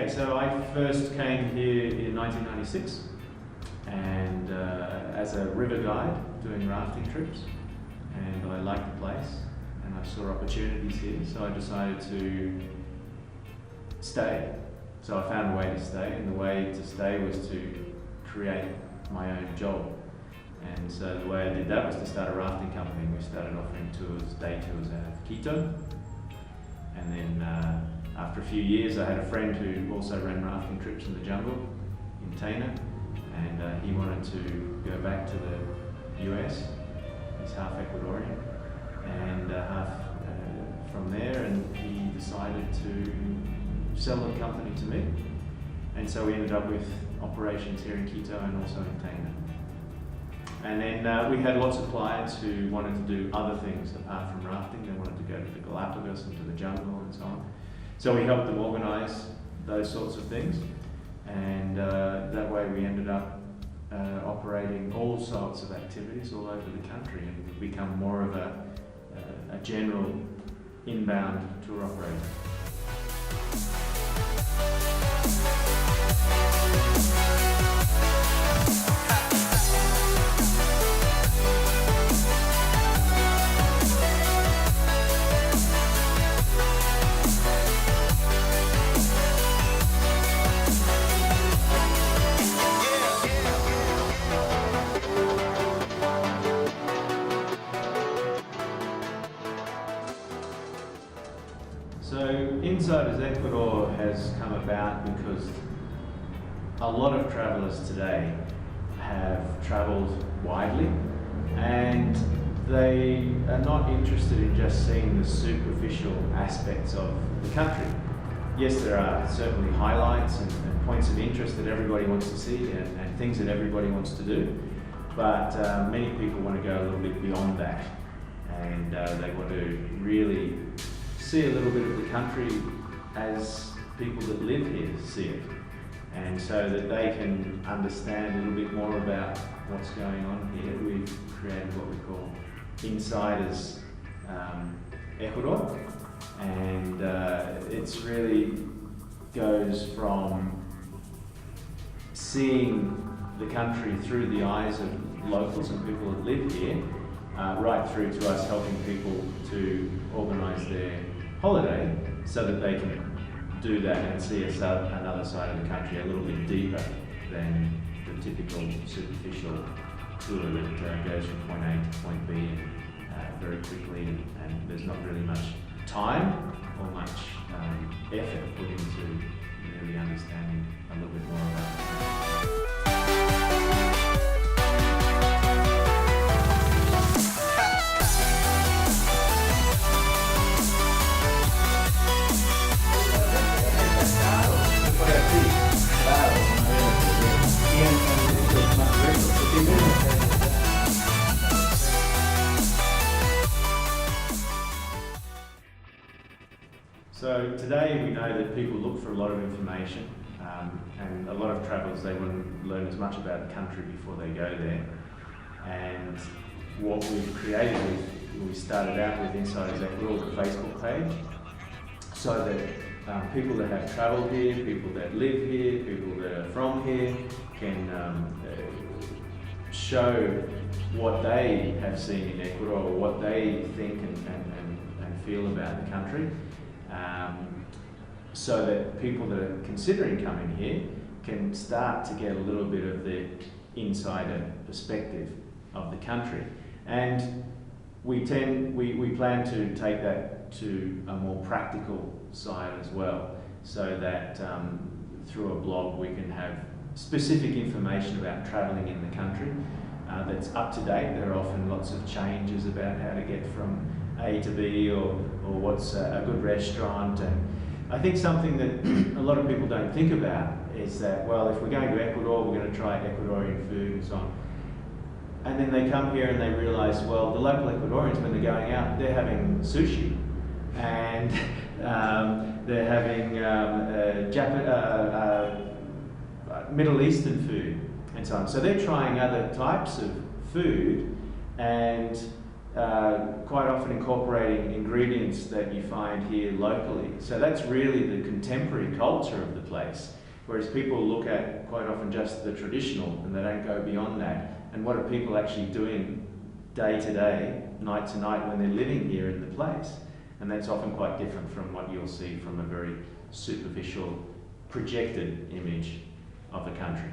Okay, so I first came here in 1996 and as a river guide doing rafting trips, and I liked the place and I saw opportunities here, so I decided to stay. So I found a way to stay, and the way to stay was to create my own job. And so the way I did that was to start a rafting company. We started offering tours, day tours out of Quito. And then after a few years, I had a friend who also ran rafting trips in the jungle in Tana, and he wanted to go back to the US. He's half Ecuadorian and half from there, and he decided to sell the company to me. And so we ended up with operations here in Quito and also in Tana. And then we had lots of clients who wanted to do other things apart from rafting. They wanted to go to the Galapagos and to the jungle and so on. So we helped them organise those sorts of things, and that way we ended up operating all sorts of activities all over the country, and we've become more of a general inbound tour operator. So Insiders Ecuador has come about because a lot of travellers today have travelled widely, and they are not interested in just seeing the superficial aspects of the country. Yes, there are certainly highlights and points of interest that everybody wants to see and things that everybody wants to do, but many people want to go a little bit beyond that, and they want to really see a little bit of the country as people that live here see it, and so that they can understand a little bit more about what's going on here. We've created what we call Insiders Ecuador, and it's really goes from seeing the country through the eyes of locals and people that live here, right through to us helping people to organise their holiday so that they can do that and see another side of the country a little bit deeper than the typical superficial tour that goes from point A to point B very quickly, and there's not really much time or much effort put into really understanding a little bit more about it. So today we know that people look for a lot of information, and a lot of travellers, they want to learn as much about the country before they go there. And what we've created we started out with Insiders Ecuador, the Facebook page, so that people that have travelled here, people that live here, people that are from here can show what they have seen in Ecuador, or what they think and feel about the country. So that people that are considering coming here can start to get a little bit of the insider perspective of the country. And we plan to take that to a more practical side as well, so that through a blog we can have specific information about travelling in the country that's up to date. There are often lots of changes about how to get from A to B, or what's a good restaurant. And I think something that a lot of people don't think about is that, well, if we're going to Ecuador, we're going to try Ecuadorian food and so on. And then they come here and they realise, well, the local Ecuadorians, when they're going out, they're having sushi, and they're having Middle Eastern food and so on. So they're trying other types of food, and quite often incorporating ingredients that you find here locally. So that's really the contemporary culture of the place, whereas people look at quite often just the traditional and they don't go beyond that. And what are people actually doing day to day, night to night when they're living here in the place? And that's often quite different from what you'll see from a very superficial, projected image of the country.